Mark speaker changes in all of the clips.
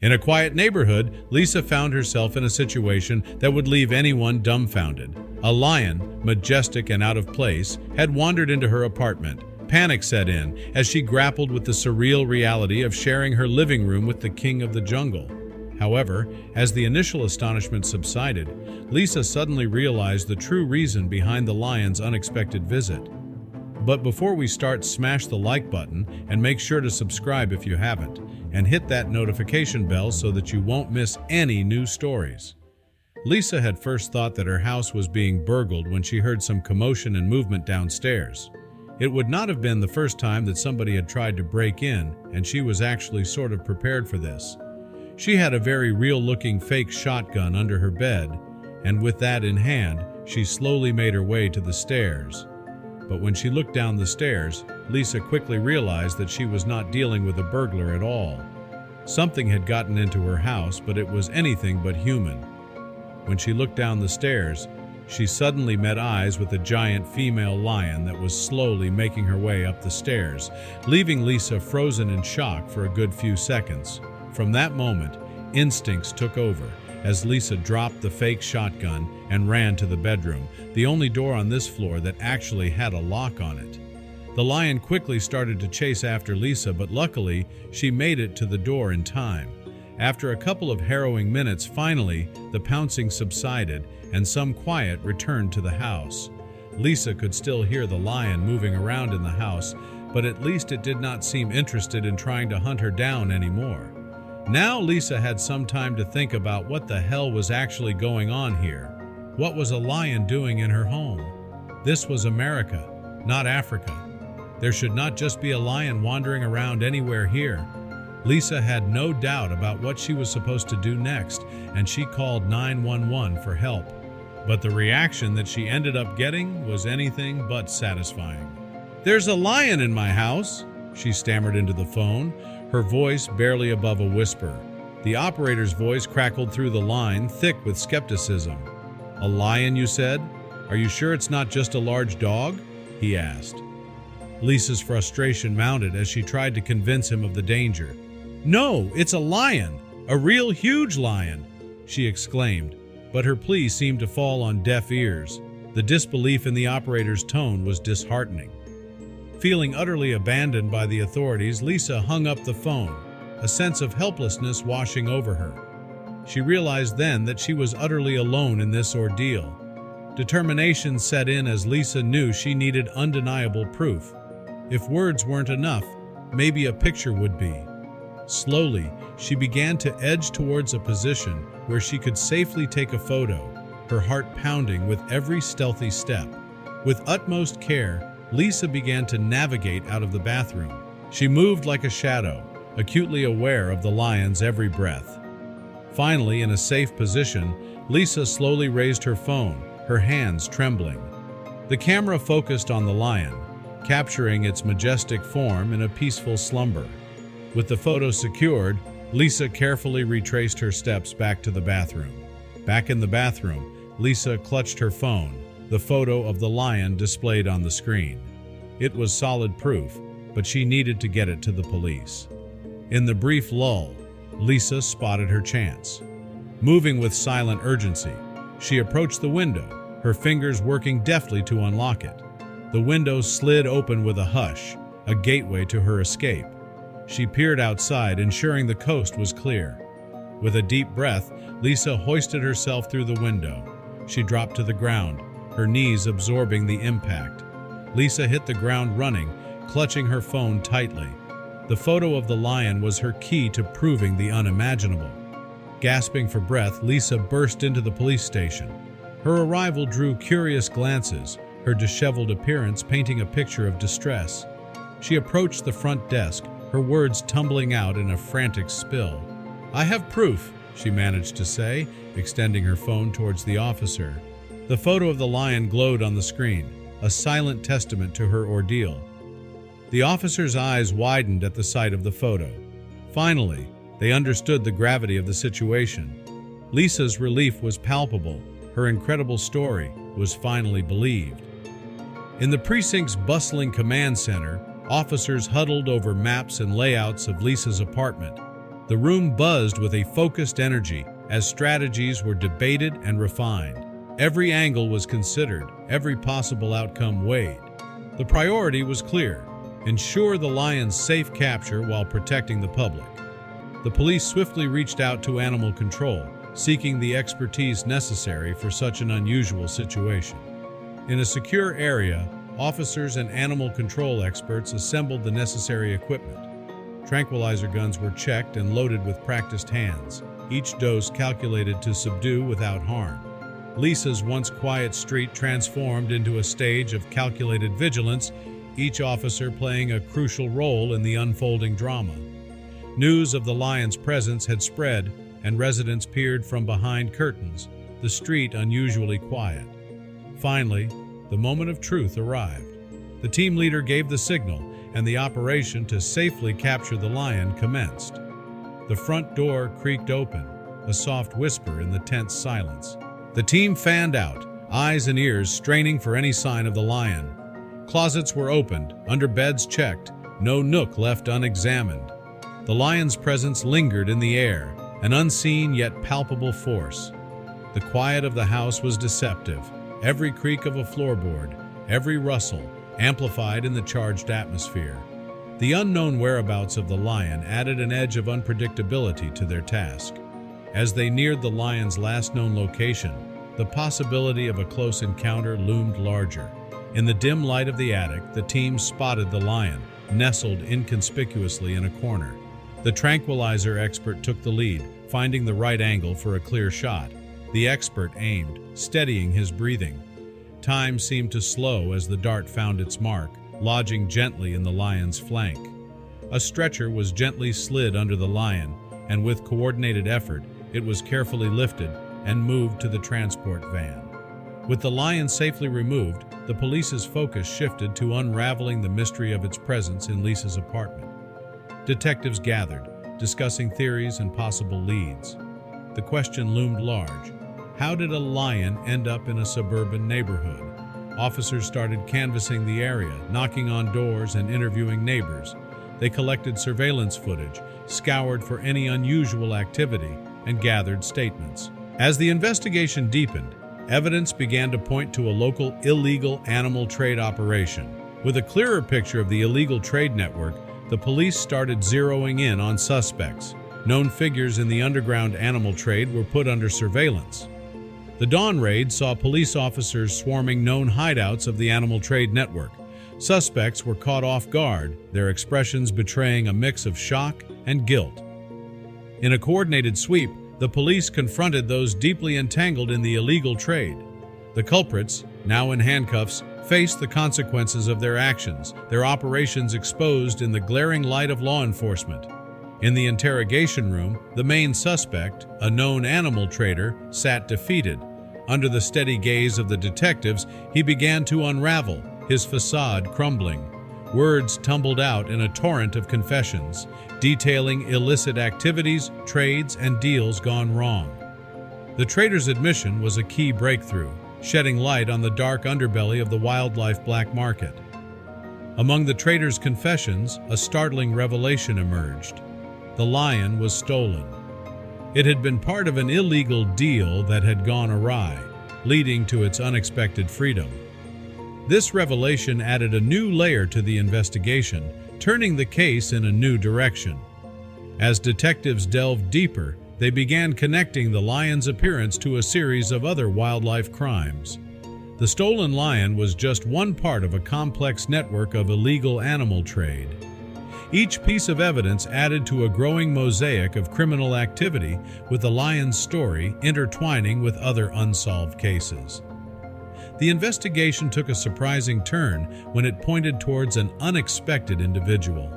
Speaker 1: In a quiet neighborhood, Lisa found herself in a situation that would leave anyone dumbfounded. A lion, majestic and out of place, had wandered into her apartment. Panic set in as she grappled with the surreal reality of sharing her living room with the king of the jungle. However, as the initial astonishment subsided, Lisa suddenly realized the true reason behind the lion's unexpected visit. But before we start, smash the like button and make sure to subscribe if you haven't, and hit that notification bell so that you won't miss any new stories. Lisa had first thought that her house was being burgled when she heard some commotion and movement downstairs. It would not have been the first time that somebody had tried to break in, and she was actually sort of prepared for this. She had a very real-looking fake shotgun under her bed, and with that in hand, she slowly made her way to the stairs. But when she looked down the stairs, Lisa quickly realized that she was not dealing with a burglar at all. Something had gotten into her house, but it was anything but human. When she looked down the stairs, she suddenly met eyes with a giant female lion that was slowly making her way up the stairs, leaving Lisa frozen in shock for a good few seconds. From that moment, instincts took over as Lisa dropped the fake shotgun and ran to the bedroom, the only door on this floor that actually had a lock on it. The lion quickly started to chase after Lisa, but luckily, she made it to the door in time. After a couple of harrowing minutes, finally, the pouncing subsided and some quiet returned to the house. Lisa could still hear the lion moving around in the house, but at least it did not seem interested in trying to hunt her down anymore. Now Lisa had some time to think about what the hell was actually going on here. What was a lion doing in her home? This was America, not Africa. There should not just be a lion wandering around anywhere here. Lisa had no doubt about what she was supposed to do next, and she called 911 for help. But the reaction that she ended up getting was anything but satisfying. "There's a lion in my house," she stammered into the phone, her voice barely above a whisper. The operator's voice crackled through the line, thick with skepticism. "A lion, you said? Are you sure it's not just a large dog?" he asked. Lisa's frustration mounted as she tried to convince him of the danger. "No, it's a lion, a real huge lion," she exclaimed, but her plea seemed to fall on deaf ears. The disbelief in the operator's tone was disheartening. Feeling utterly abandoned by the authorities, Lisa hung up the phone, a sense of helplessness washing over her. She realized then that she was utterly alone in this ordeal. Determination set in as Lisa knew she needed undeniable proof. If words weren't enough, maybe a picture would be. Slowly, she began to edge towards a position where she could safely take a photo, her heart pounding with every stealthy step. With utmost care, Lisa began to navigate out of the bathroom. She moved like a shadow, acutely aware of the lion's every breath. Finally, in a safe position, Lisa slowly raised her phone, her hands trembling. The camera focused on the lion, capturing its majestic form in a peaceful slumber. With the photo secured, Lisa carefully retraced her steps back to the bathroom. Back in the bathroom, Lisa clutched her phone, the photo of the lion displayed on the screen. It was solid proof, but she needed to get it to the police. In the brief lull, Lisa spotted her chance. Moving with silent urgency, she approached the window, her fingers working deftly to unlock it. The window slid open with a hush, a gateway to her escape. She peered outside, ensuring the coast was clear. With a deep breath, Lisa hoisted herself through the window. She dropped to the ground, her knees absorbing the impact. Lisa hit the ground running, clutching her phone tightly. The photo of the lion was her key to proving the unimaginable. Gasping for breath, Lisa burst into the police station. Her arrival drew curious glances, her disheveled appearance painting a picture of distress. She approached the front desk, her words tumbling out in a frantic spill. "I have proof," she managed to say, extending her phone towards the officer. The photo of the lion glowed on the screen, a silent testament to her ordeal. The officer's eyes widened at the sight of the photo. Finally, they understood the gravity of the situation. Lisa's relief was palpable. Her incredible story was finally believed. In the precinct's bustling command center, officers huddled over maps and layouts of Lisa's apartment. The room buzzed with a focused energy as strategies were debated and refined. Every angle was considered, every possible outcome weighed. The priority was clear: ensure the lion's safe capture while protecting the public. The police swiftly reached out to animal control, seeking the expertise necessary for such an unusual situation. In a secure area, officers and animal control experts assembled the necessary equipment. Tranquilizer guns were checked and loaded with practiced hands, each dose calculated to subdue without harm. Lisa's once quiet street transformed into a stage of calculated vigilance, each officer playing a crucial role in the unfolding drama. News of the lion's presence had spread, and residents peered from behind curtains, the street unusually quiet. Finally, the moment of truth arrived. The team leader gave the signal, and the operation to safely capture the lion commenced. The front door creaked open, a soft whisper in the tense silence. The team fanned out, eyes and ears straining for any sign of the lion. Closets were opened, under beds checked, no nook left unexamined. The lion's presence lingered in the air, an unseen yet palpable force. The quiet of the house was deceptive, every creak of a floorboard, every rustle, amplified in the charged atmosphere. The unknown whereabouts of the lion added an edge of unpredictability to their task. As they neared the lion's last known location, the possibility of a close encounter loomed larger. In the dim light of the attic, the team spotted the lion, nestled inconspicuously in a corner. The tranquilizer expert took the lead, finding the right angle for a clear shot. The expert aimed, steadying his breathing. Time seemed to slow as the dart found its mark, lodging gently in the lion's flank. A stretcher was gently slid under the lion, and with coordinated effort, it was carefully lifted and moved to the transport van. With the lion safely removed, the police's focus shifted to unraveling the mystery of its presence in Lisa's apartment. Detectives gathered, discussing theories and possible leads. The question loomed large: how did a lion end up in a suburban neighborhood? Officers started canvassing the area, knocking on doors and interviewing neighbors. They collected surveillance footage, scoured for any unusual activity, and gathered statements. As the investigation deepened, evidence began to point to a local illegal animal trade operation. With a clearer picture of the illegal trade network, the police started zeroing in on suspects. Known figures in the underground animal trade were put under surveillance. The dawn raid saw police officers swarming known hideouts of the animal trade network. Suspects were caught off guard, their expressions betraying a mix of shock and guilt. In a coordinated sweep, the police confronted those deeply entangled in the illegal trade. The culprits, now in handcuffs, faced the consequences of their actions, their operations exposed in the glaring light of law enforcement. In the interrogation room, the main suspect, a known animal trader, sat defeated. Under the steady gaze of the detectives, he began to unravel, his facade crumbling. Words tumbled out in a torrent of confessions, detailing illicit activities, trades, and deals gone wrong. The trader's admission was a key breakthrough, shedding light on the dark underbelly of the wildlife black market. Among the trader's confessions, a startling revelation emerged. The lion was stolen. It had been part of an illegal deal that had gone awry, leading to its unexpected freedom. This revelation added a new layer to the investigation, turning the case in a new direction. As detectives delved deeper, they began connecting the lion's appearance to a series of other wildlife crimes. The stolen lion was just one part of a complex network of illegal animal trade. Each piece of evidence added to a growing mosaic of criminal activity, with the lion's story intertwining with other unsolved cases. The investigation took a surprising turn when it pointed towards an unexpected individual.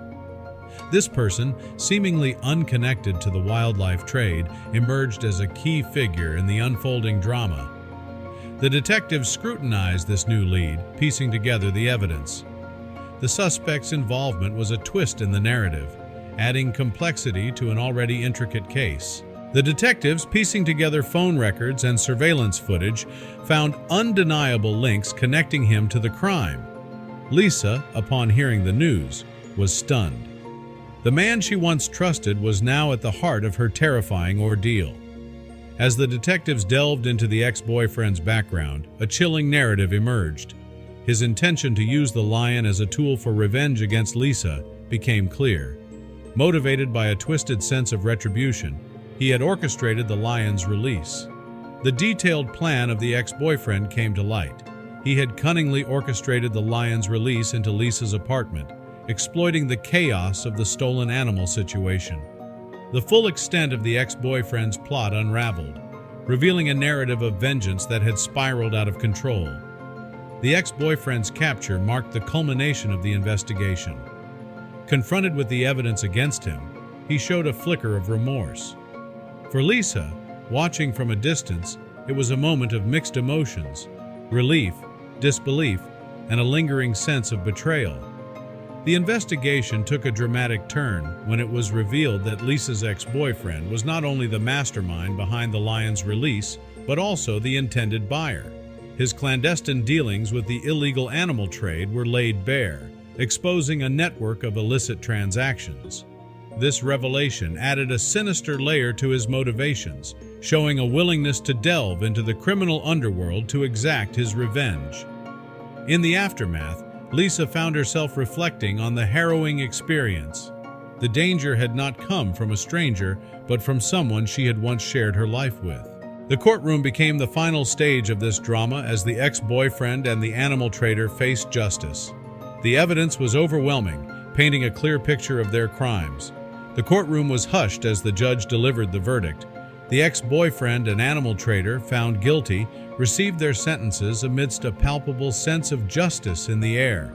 Speaker 1: This person, seemingly unconnected to the wildlife trade, emerged as a key figure in the unfolding drama. The detectives scrutinized this new lead, piecing together the evidence. The suspect's involvement was a twist in the narrative, adding complexity to an already intricate case. The detectives, piecing together phone records and surveillance footage, found undeniable links connecting him to the crime. Lisa, upon hearing the news, was stunned. The man she once trusted was now at the heart of her terrifying ordeal. As the detectives delved into the ex-boyfriend's background, a chilling narrative emerged. His intention to use the lion as a tool for revenge against Lisa became clear. Motivated by a twisted sense of retribution, he had orchestrated the lion's release. The detailed plan of the ex-boyfriend came to light. He had cunningly orchestrated the lion's release into Lisa's apartment, exploiting the chaos of the stolen animal situation. The full extent of the ex-boyfriend's plot unraveled, revealing a narrative of vengeance that had spiraled out of control. The ex-boyfriend's capture marked the culmination of the investigation. Confronted with the evidence against him, he showed a flicker of remorse. For Lisa, watching from a distance, it was a moment of mixed emotions: relief, disbelief, and a lingering sense of betrayal. The investigation took a dramatic turn when it was revealed that Lisa's ex-boyfriend was not only the mastermind behind the lion's release, but also the intended buyer. His clandestine dealings with the illegal animal trade were laid bare, exposing a network of illicit transactions. This revelation added a sinister layer to his motivations, showing a willingness to delve into the criminal underworld to exact his revenge. In the aftermath, Lisa found herself reflecting on the harrowing experience. The danger had not come from a stranger, but from someone she had once shared her life with. The courtroom became the final stage of this drama as the ex-boyfriend and the animal trader faced justice. The evidence was overwhelming, painting a clear picture of their crimes. The courtroom was hushed as the judge delivered the verdict. The ex-boyfriend and animal trader, found guilty, received their sentences amidst a palpable sense of justice in the air.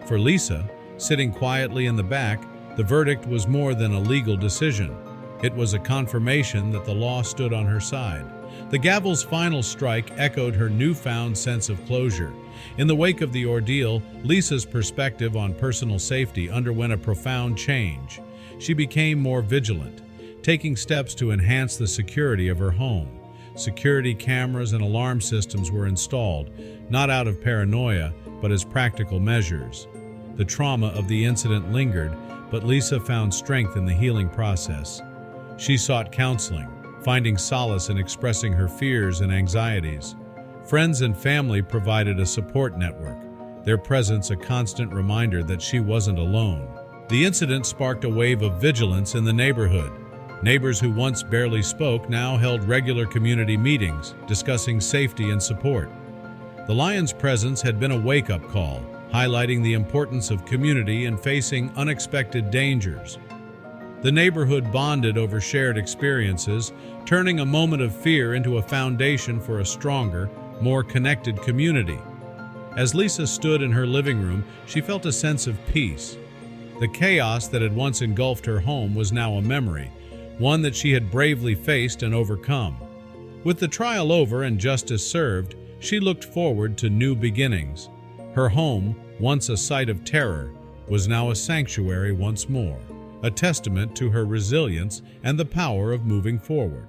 Speaker 1: For Lisa, sitting quietly in the back, the verdict was more than a legal decision. It was a confirmation that the law stood on her side. The gavel's final strike echoed her newfound sense of closure. In the wake of the ordeal, Lisa's perspective on personal safety underwent a profound change. She became more vigilant, taking steps to enhance the security of her home. Security cameras and alarm systems were installed, not out of paranoia, but as practical measures. The trauma of the incident lingered, but Lisa found strength in the healing process. She sought counseling, finding solace in expressing her fears and anxieties. Friends and family provided a support network, their presence a constant reminder that she wasn't alone. The incident sparked a wave of vigilance in the neighborhood. Neighbors who once barely spoke now held regular community meetings, discussing safety and support. The lion's presence had been a wake-up call, highlighting the importance of community in facing unexpected dangers. The neighborhood bonded over shared experiences, turning a moment of fear into a foundation for a stronger, more connected community. As Lisa stood in her living room, she felt a sense of peace. The chaos that had once engulfed her home was now a memory, one that she had bravely faced and overcome. With the trial over and justice served, she looked forward to new beginnings. Her home, once a site of terror, was now a sanctuary once more, a testament to her resilience and the power of moving forward.